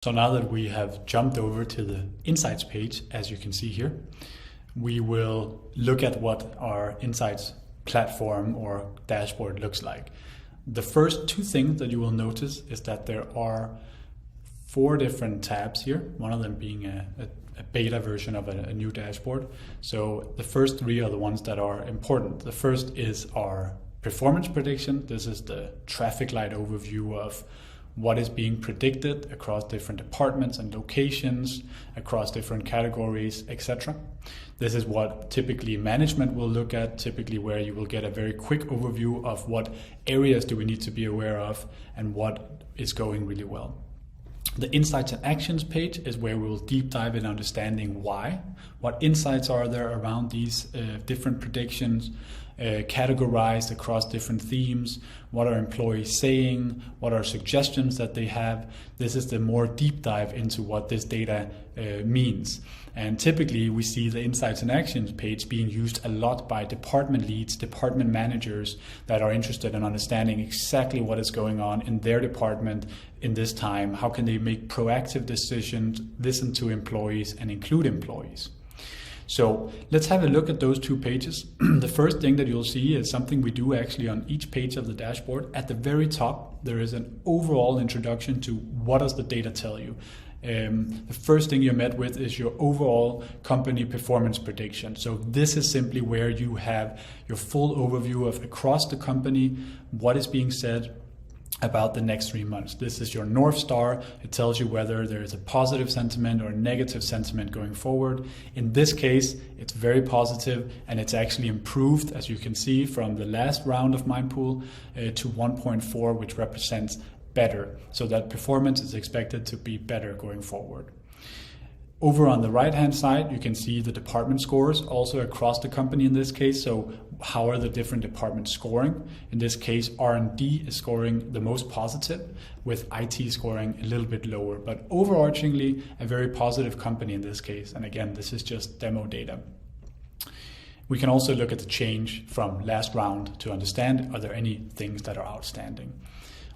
So now that we have jumped over to the Insights page, as you can see here, we will look at what our Insights platform or dashboard looks like. The first two things that you will notice is that there are 4 different tabs here, one of them being a beta version of a new dashboard. So the first 3 are the ones that are important. The first is our performance prediction. This is the traffic light overview of what is being predicted across different departments and locations, across different categories, etc. This is what typically management will look at, typically where you will get a very quick overview of what areas do we need to be aware of and what is going really well. The Insights and Actions page is where we will deep dive in understanding why, what insights are there around these different predictions, categorized across different themes, what are employees saying, what are suggestions that they have. This is the more deep dive into what this data means. And typically we see the Insights and Actions page being used a lot by department leads, department managers that are interested in understanding exactly what is going on in their department in this time. How can they make proactive decisions, listen to employees and include employees? So let's have a look at those 2 pages. The first thing that you'll see is something we do actually on each page of the dashboard. At the very top, there is an overall introduction to what does the data tell you. The first thing you're met with is your overall company performance prediction. So this is simply where you have your full overview of across the company, what is being said about the next 3 months. This is your North Star. It tells you whether there is a positive sentiment or a negative sentiment going forward. In this case, it's very positive and it's actually improved, as you can see, from the last round of Mindpool to 1.4, which represents better. So that performance is expected to be better going forward. Over on the right-hand side, you can see the department scores also across the company in this case. So how are the different departments scoring? In this case, R&D is scoring the most positive, with IT scoring a little bit lower. But overarchingly, a very positive company in this case. And again, this is just demo data. We can also look at the change from last round to understand, are there any things that are outstanding?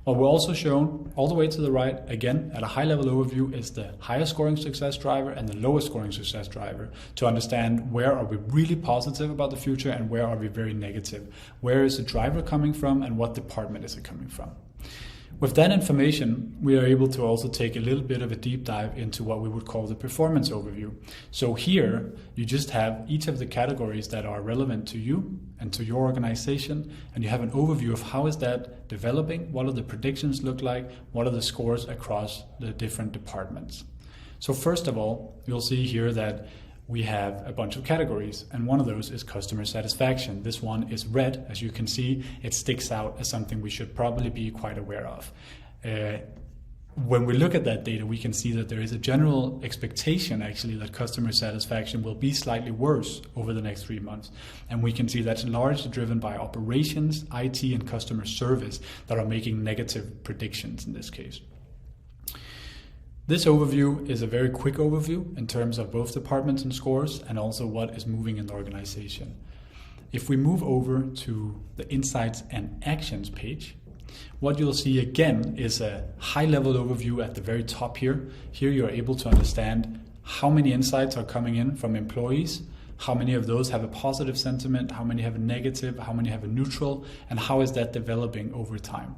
What we're also shown all the way to the right, again, at a high level overview, is the highest scoring success driver and the lowest scoring success driver to understand where are we really positive about the future and where are we very negative. Where is the driver coming from and what department is it coming from? With that information, we are able to also take a little bit of a deep dive into what we would call the performance overview. So here, you just have each of the categories that are relevant to you and to your organization, and you have an overview of how is that developing, what do the predictions look like, what are the scores across the different departments. So first of all, you'll see here that we have a bunch of categories, and one of those is customer satisfaction. This one is red. As you can see, it sticks out as something we should probably be quite aware of. When we look at that data, we can see that there is a general expectation actually that customer satisfaction will be slightly worse over the next 3 months. And we can see that's largely driven by operations, IT, and customer service that are making negative predictions in this case. This overview is a very quick overview in terms of both departments and scores and also what is moving in the organization. If we move over to the Insights and Actions page, what you'll see again is a high-level overview at the very top here. Here you're able to understand how many insights are coming in from employees, how many of those have a positive sentiment, how many have a negative, how many have a neutral, and how is that developing over time.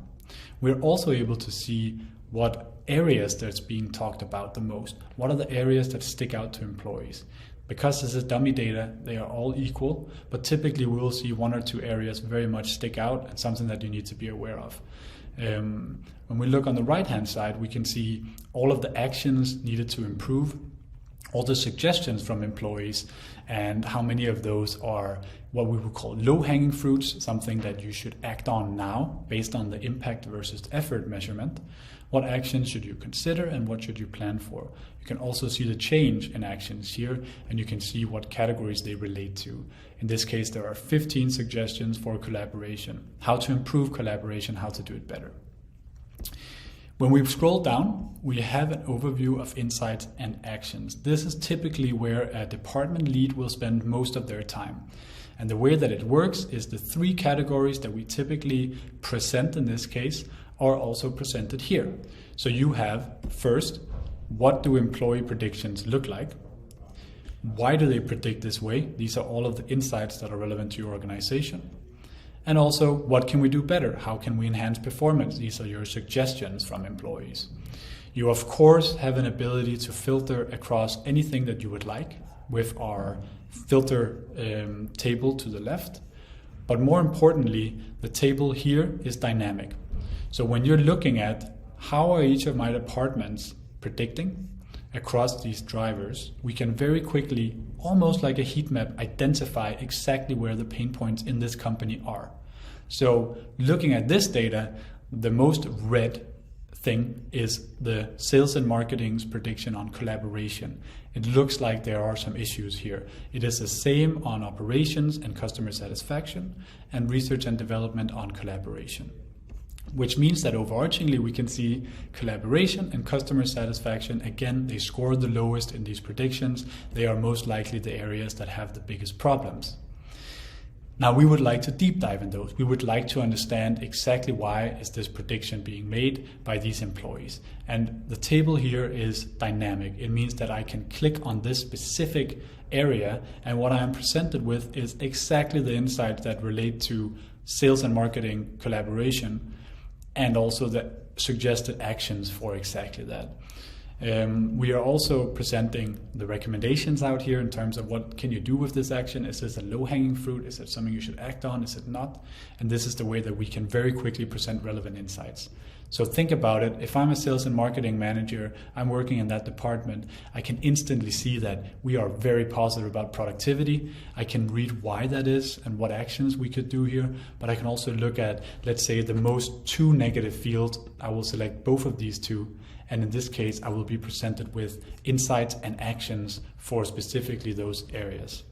We're also able to see what areas that's being talked about the most. What are the areas that stick out to employees? Because this is dummy data, they are all equal, but typically we will see 1 or 2 areas very much stick out and something that you need to be aware of. When we look on the right-hand side, we can see all of the actions needed to improve, all the suggestions from employees, and how many of those are what we would call low-hanging fruits, something that you should act on now based on the impact versus effort measurement. What actions should you consider and what should you plan for? You can also see the change in actions here, and you can see what categories they relate to. In this case, there are 15 suggestions for collaboration, how to improve collaboration, how to do it better. When we scroll down, we have an overview of insights and actions. This is typically where a department lead will spend most of their time. And the way that it works is the 3 categories that we typically present in this case are also presented here. So you have first what do employee predictions look like? Why do they predict this way? These are all of the insights that are relevant to your organization. And also, what can we do better? How can we enhance performance? These are your suggestions from employees. You, of course, have an ability to filter across anything that you would like with our filter table to the left. But more importantly, the table here is dynamic. So when you're looking at how are each of my departments predicting across these drivers, we can very quickly, almost like a heat map, identify exactly where the pain points in this company are. So looking at this data, the most red thing is the sales and marketing's prediction on collaboration. It looks like there are some issues here. It is the same on operations and customer satisfaction, and research and development on collaboration. Which means that overarchingly we can see collaboration and customer satisfaction, again, they score the lowest in these predictions. They are most likely the areas that have the biggest problems. Now we would like to deep dive in those. We would like to understand exactly why is this prediction being made by these employees. And the table here is dynamic. It means that I can click on this specific area, and what I am presented with is exactly the insights that relate to sales and marketing collaboration, and also the suggested actions for exactly that. We are also presenting the recommendations out here in terms of what can you do with this action. Is this a low-hanging fruit? Is it something you should act on? Is it not? And this is the way that we can very quickly present relevant insights. So think about it. If I'm a sales and marketing manager, I'm working in that department, I can instantly see that we are very positive about productivity. I can read why that is and what actions we could do here. But I can also look at, let's say, the most two negative fields. I will select both of these two. And in this case, I will be presented with insights and actions for specifically those areas.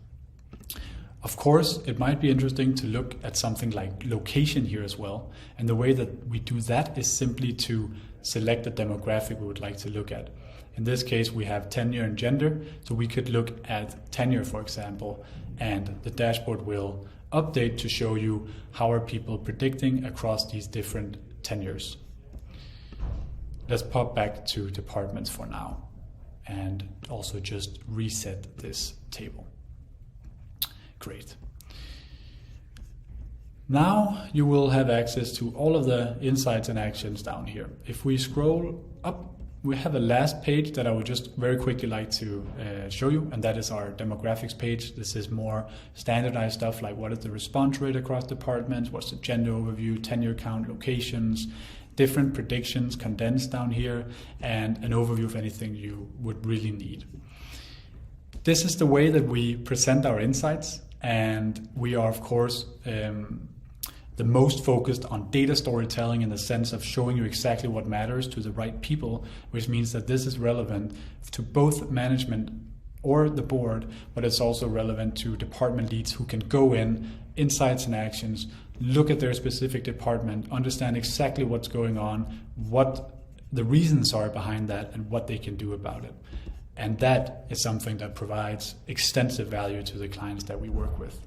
Of course, it might be interesting to look at something like location here as well. And the way that we do that is simply to select the demographic we would like to look at. In this case, we have tenure and gender. So we could look at tenure, for example, and the dashboard will update to show you how are people predicting across these different tenures. Let's pop back to departments for now and also just reset this table. Great. Now you will have access to all of the insights and actions down here. If we scroll up, we have a last page that I would just very quickly like to show you, and that is our demographics page. This is more standardized stuff like what is the response rate across departments, what's the gender overview, tenure count, locations, different predictions condensed down here, and an overview of anything you would really need. This is the way that we present our insights, and we are, of course, the most focused on data storytelling in the sense of showing you exactly what matters to the right people, which means that this is relevant to both management or the board, but it's also relevant to department leads who can go in, insights and actions, look at their specific department, understand exactly what's going on, what the reasons are behind that, and what they can do about it. And that is something that provides extensive value to the clients that we work with.